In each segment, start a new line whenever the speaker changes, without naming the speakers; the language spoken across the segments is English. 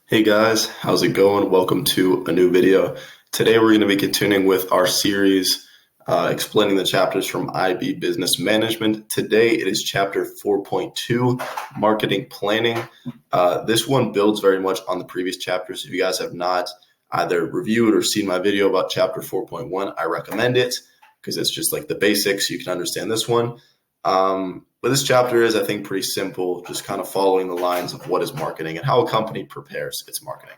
Hey guys, how's it going? Welcome to a new video. Today we're going to be continuing with our series explaining the chapters from IB Business Management. Today it is chapter 4.2, Marketing Planning. This one builds very much on the previous chapters. If you guys have not either reviewed or seen my video about chapter 4.1, I recommend it because it's just like the basics. You can understand this one. But this chapter is, I think, pretty simple, just kind of following the lines of what is marketing and how a company prepares its marketing.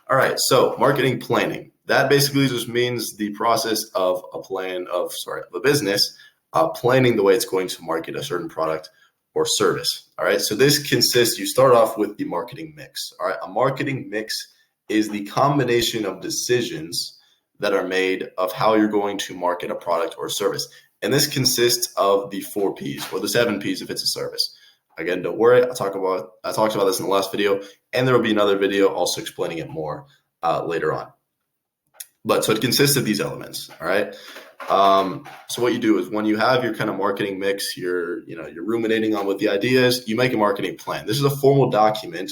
All right, so marketing planning. That basically just means the process of a business planning the way it's going to market a certain product or service. All right, so this consists, you start off with the marketing mix. All right, a marketing mix is the combination of decisions that are made of how you're going to market a product or service. And this consists of the 4 Ps or the 7 Ps if it's a service. Again, don't worry. I talked about this in the last video, and there will be another video also explaining it more later on. But so it consists of these elements. All right. So what you do is when you have your kind of marketing mix, you're ruminating on what the idea is, you make a marketing plan. This is a formal document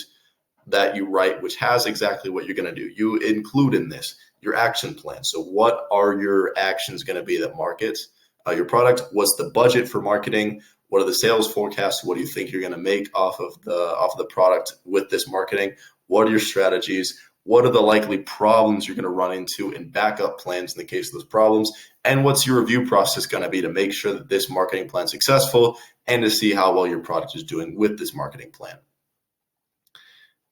that you write, which has exactly what you're going to do. You include in this your action plan. So what are your actions going to be that markets your product? What's the budget for marketing? What are the sales forecasts? What do you think you're going to make off of the product with this marketing? What are your strategies? What are the likely problems you're going to run into and backup plans in the case of those problems? And what's your review process going to be to make sure that this marketing plan is successful and to see how well your product is doing with this marketing plan?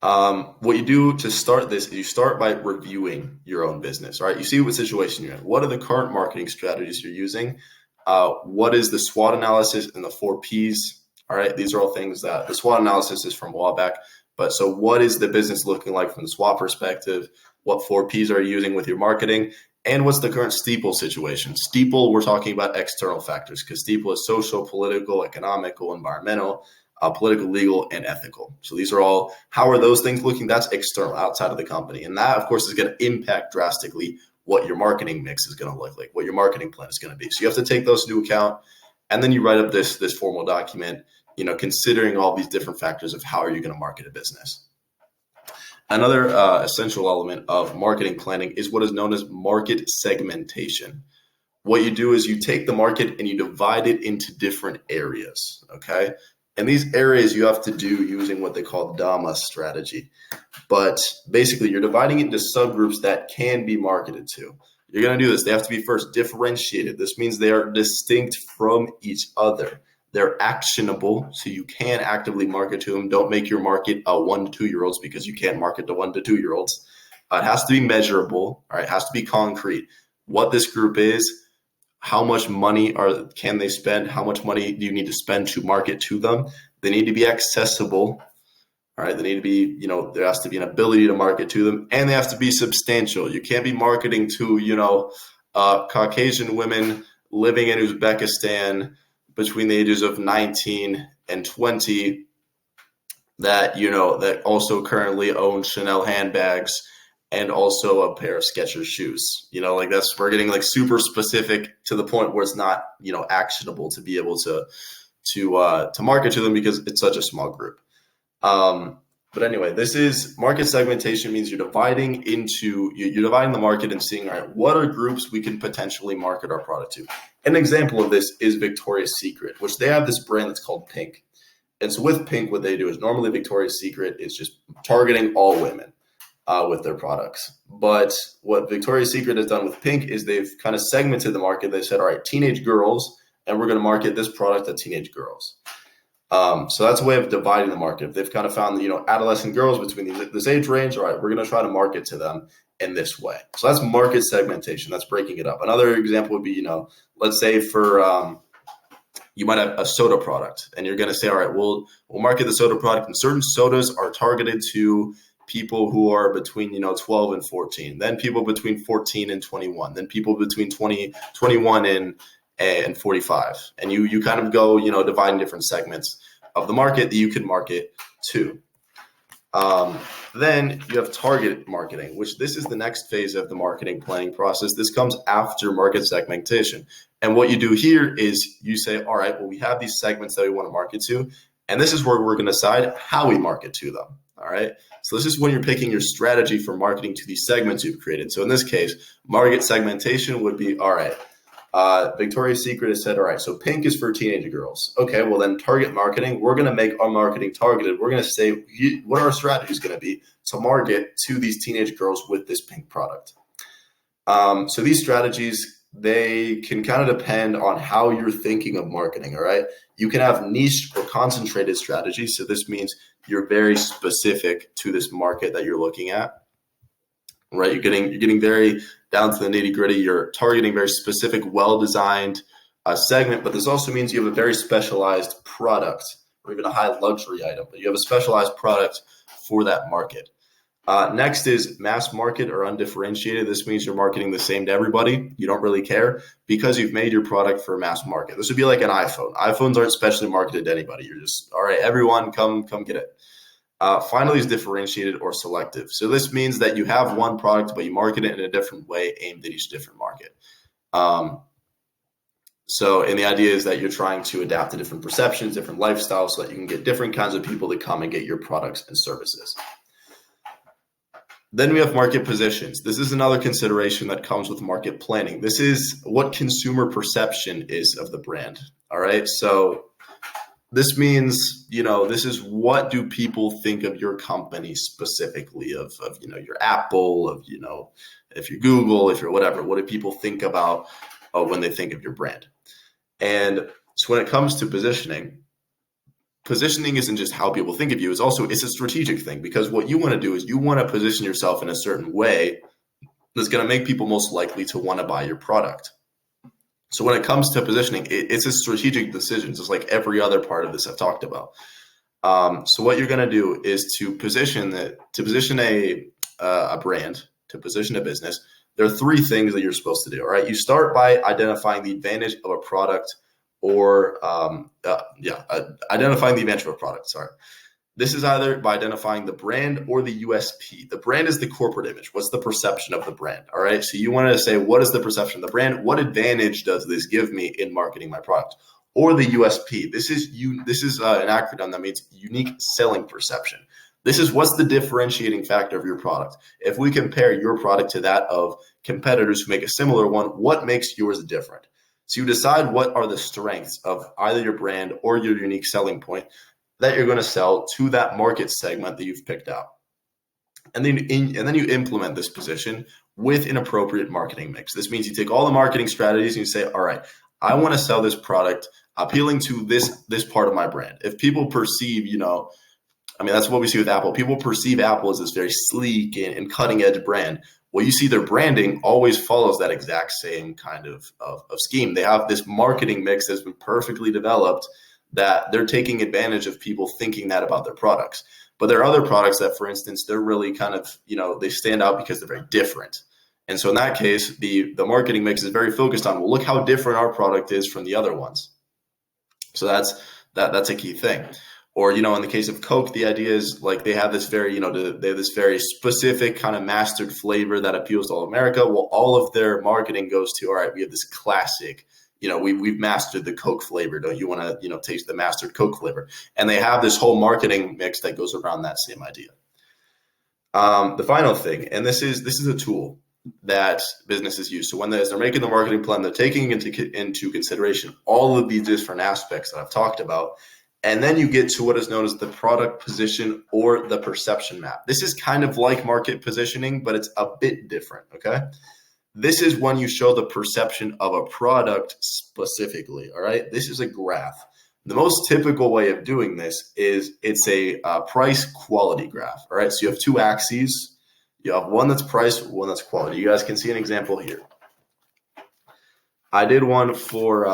What you do to start this is you start by reviewing your own business. All right, you see what situation you're in. What are the current marketing strategies you're using? What is the SWOT analysis and the 4 Ps? All right, these are all things that the SWOT analysis is from a while back. But so what is the business looking like from the SWOT perspective? What 4 Ps are you using with your marketing? And what's the current steeple situation? Steeple, we're talking about external factors because steeple is social, political, economical, environmental, political, legal, and ethical. So these are all, how are those things looking? That's external, outside of the company. And that, of course, is going to impact drastically what your marketing mix is going to look like, what your marketing plan is going to be. So you have to take those into account. And then you write up this formal document, considering all these different factors of how are you going to market a business. Another essential element of marketing planning is what is known as market segmentation. What you do is you take the market and you divide it into different areas, okay? And these areas you have to do using what they call DAMA strategy. But basically, you're dividing it into subgroups that can be marketed to. You're going to do this. They have to be first differentiated. This means they are distinct from each other. They're actionable, so you can actively market to them. Don't make your market 1 to 2-year-olds because you can't market to 1 to 2-year-olds. It has to be measurable. All right, it has to be concrete. What this group is, how much money can they spend? How much money do you need to spend to market to them? They need to be accessible. All right, they need to be, there has to be an ability to market to them, and they have to be substantial. You can't be marketing to, Caucasian women living in Uzbekistan between the ages of 19 and 20 that also currently own Chanel handbags and also a pair of Skechers shoes. We're getting like super specific to the point where it's not, actionable to be able to market to them because it's such a small group. But anyway, this is market segmentation means you're dividing the market and seeing, all right, what are groups we can potentially market our product to? An example of this is Victoria's Secret, which they have this brand that's called Pink. And so with Pink, what they do is normally Victoria's Secret is just targeting all women with their products. But what Victoria's Secret has done with Pink is they've kind of segmented the market. They said, all right, teenage girls, and we're going to market this product to teenage girls. So that's a way of dividing the market. If they've kind of found, adolescent girls between this age range, all right, we're going to try to market to them in this way. So that's market segmentation. That's breaking it up. Another example would be, let's say for you might have a soda product, and you're going to say, all right, we'll market the soda product, and certain sodas are targeted to people who are between 12 and 14, then people between 14 and 21, then people between 21 and 45, and you kind of go dividing different segments of the market that you can market to. Then you have target marketing, which this is the next phase of the marketing planning process. This comes after market segmentation. And what you do here is you say, all right, well, we have these segments that we want to market to, And this is where we're going to decide how we market to them. All right. So this is when you're picking your strategy for marketing to these segments you've created. So in this case, market segmentation would be, all right, Victoria's Secret has said, all right, so pink is for teenage girls. Okay, well then target marketing, we're going to make our marketing targeted. We're going to say what our strategy is going to be to market to these teenage girls with this pink product. So these strategies, they can kind of depend on how you're thinking of marketing, all right? You can have niche or concentrated strategies. So this means you're very specific to this market that you're looking at, right? You're getting very down to the nitty gritty. You're targeting very specific, well-designed segment, but this also means you have a very specialized product or even a high luxury item, but you have a specialized product for that market. Next is mass market or undifferentiated. This means you're marketing the same to everybody. You don't really care because you've made your product for mass market. This would be like an iPhone. iPhones aren't specially marketed to anybody. You're just, all right, everyone come get it. Finally is differentiated or selective. So this means that you have one product, but you market it in a different way aimed at each different market. And the idea is that you're trying to adapt to different perceptions, different lifestyles, so that you can get different kinds of people to come and get your products and services. Then we have market positions. This is another consideration that comes with market planning. This is what consumer perception is of the brand. All right. So this means, this is what do people think of your company specifically, of your Apple, of, if you're Google, if you're whatever, what do people think about when they think of your brand? And so when it comes to positioning isn't just how people think of you. It's a strategic thing, because what you want to do is you want to position yourself in a certain way that's going to make people most likely to want to buy your product. So when it comes to positioning, it's a strategic decision, just like every other part of this I've talked about. So what you're going to do is to position a brand, to position a business. There are three things that you're supposed to do. All right. You start by identifying the advantage of a product identifying the advantage of a product. Sorry. This is either by identifying the brand or the USP. The brand is the corporate image. What's the perception of the brand? All right. So you want to say, what is the perception of the brand? What advantage does this give me in marketing my product? Or the USP. This is an acronym that means unique selling perception. This is what's the differentiating factor of your product. If we compare your product to that of competitors who make a similar one, what makes yours different? So you decide what are the strengths of either your brand or your unique selling point that you're going to sell to that market segment that you've picked out. And then you implement this position with an appropriate marketing mix. This means you take all the marketing strategies and you say, all right, I want to sell this product appealing to this part of my brand. If people perceive, that's what we see with Apple. People perceive Apple as this very sleek and cutting edge brand. Well, you see their branding always follows that exact same kind of scheme. They have this marketing mix that's been perfectly developed that they're taking advantage of people thinking that about their products. But there are other products that, for instance, they're really kind of, they stand out because they're very different. And so in that case, the marketing mix is very focused on, well, look how different our product is from the other ones. So that's a key thing. Or, in the case of Coke, the idea is like they have this very, they have this very specific kind of mastered flavor that appeals to all America. Well, all of their marketing goes to, all right, we have this classic, we've mastered the Coke flavor. Don't you want to, taste the mastered Coke flavor? And they have this whole marketing mix that goes around that same idea. The final thing, and this is a tool that businesses use. So when they're making the marketing plan, they're taking into consideration all of these different aspects that I've talked about. And then you get to what is known as the product position or the perception map. This is kind of like market positioning, but it's a bit different, okay? This is when you show the perception of a product specifically, all right? This is a graph. The most typical way of doing this is it's a price quality graph, all right? So you have two axes. You have one that's price, one that's quality. You guys can see an example here. I did one for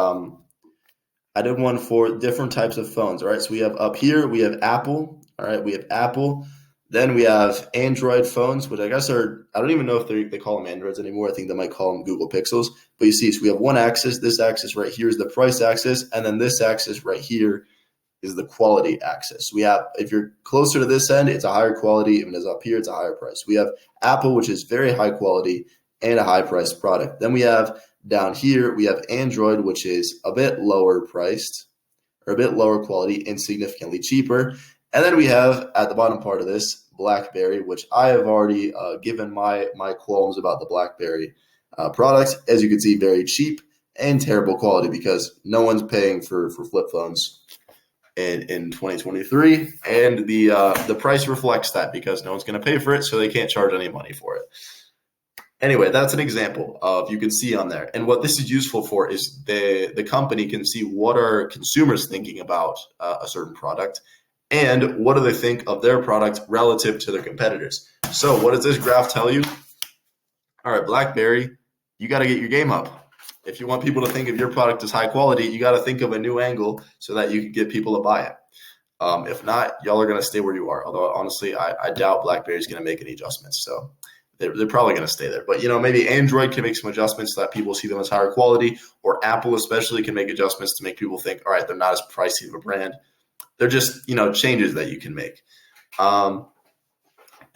different types of phones. All right. So we have up here, we have Apple. All right. We have Apple. Then we have Android phones, which I guess I don't even know if they call them Androids anymore. I think they might call them Google Pixels. But you see, so we have one axis. This axis right here is the price axis. And then this axis right here is the quality axis. We have, if you're closer to this end, it's a higher quality. If it is up here, it's a higher price. We have Apple, which is very high quality and a high priced product. Then we have down here, we have Android, which is a bit lower priced, are a bit lower quality and significantly cheaper. And then we have at the bottom part of this, BlackBerry, which I have already given my qualms about the BlackBerry product. As you can see, very cheap and terrible quality because no one's paying for flip phones in 2023, and the price reflects that because no one's going to pay for it, so they can't charge any money for it. Anyway, that's an example of, you can see on there. And what this is useful for is the company can see what are consumers thinking about a certain product, and what do they think of their product relative to their competitors. So what does this graph tell you? All right, BlackBerry, you got to get your game up. If you want people to think of your product as high quality, you got to think of a new angle so that you can get people to buy it. If not, y'all are going to stay where you are. Although, honestly, I doubt BlackBerry is going to make any adjustments. So they're probably going to stay there. But, maybe Android can make some adjustments so that people see them as higher quality, or Apple especially can make adjustments to make people think, all right, they're not as pricey of a brand. They're just, changes that you can make.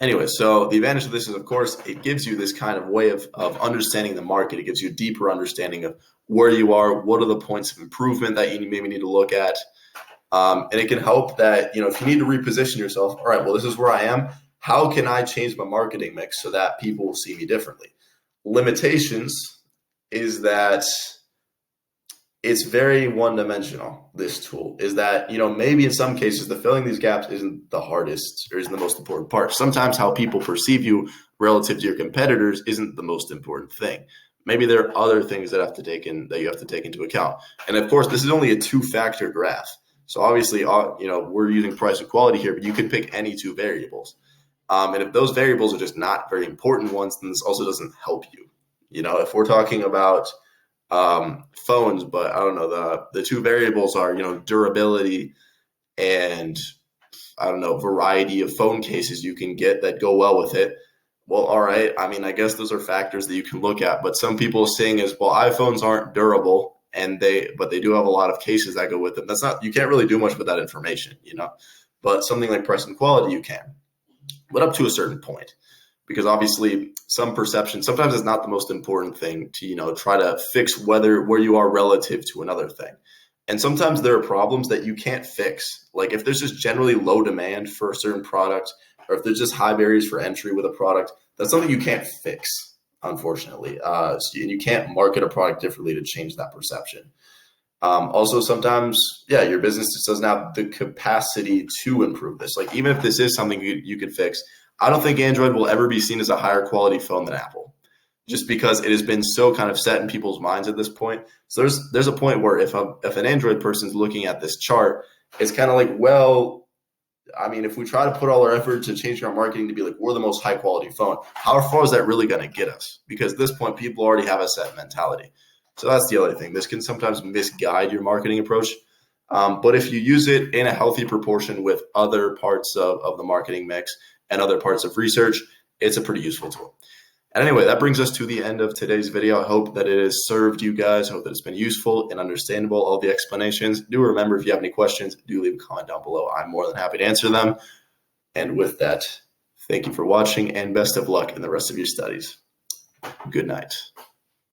Anyway, so the advantage of this is, of course, it gives you this kind of way of understanding the market. It gives you a deeper understanding of where you are, what are the points of improvement that you maybe need to look at. And it can help that, if you need to reposition yourself, all right, well, this is where I am. How can I change my marketing mix so that people will see me differently? Limitations is that it's very one-dimensional, this tool, is that, maybe in some cases, the filling these gaps isn't the hardest or isn't the most important part. Sometimes how people perceive you relative to your competitors isn't the most important thing. Maybe there are other things that you have to take into account. And of course, this is only a two-factor graph. So obviously, we're using price and quality here, but you can pick any two variables. And if those variables are just not very important ones, then this also doesn't help you. If we're talking about phones, but I don't know, the two variables are, durability and variety of phone cases you can get that go well with it. Well, all right. I mean, I guess those are factors that you can look at, but some people are saying is, well, iPhones aren't durable but they do have a lot of cases that go with them. You can't really do much with that information, but something like price and quality, you can, but up to a certain point. Because obviously some perception, sometimes it's not the most important thing to, try to fix where you are relative to another thing. And sometimes there are problems that you can't fix. Like if there's just generally low demand for a certain product, or if there's just high barriers for entry with a product, that's something you can't fix, unfortunately. And you can't market a product differently to change that perception. Also, sometimes, your business just doesn't have the capacity to improve this. Like even if this is something you could fix, I don't think Android will ever be seen as a higher quality phone than Apple, just because it has been so kind of set in people's minds at this point. So there's a point where if an Android person's looking at this chart, it's kind of like, well, I mean, if we try to put all our effort to change our marketing to be like, we're the most high quality phone, how far is that really going to get us? Because at this point, people already have a set mentality. So that's the other thing. This can sometimes misguide your marketing approach. But if you use it in a healthy proportion with other parts of the marketing mix and other parts of research, it's a pretty useful tool. And anyway, that brings us to the end of today's video. I hope that it has served you guys. I hope that it's been useful and understandable, all the explanations. Do remember, if you have any questions, do leave a comment down below. I'm more than happy to answer them. And with that, thank you for watching and best of luck in the rest of your studies. Good night.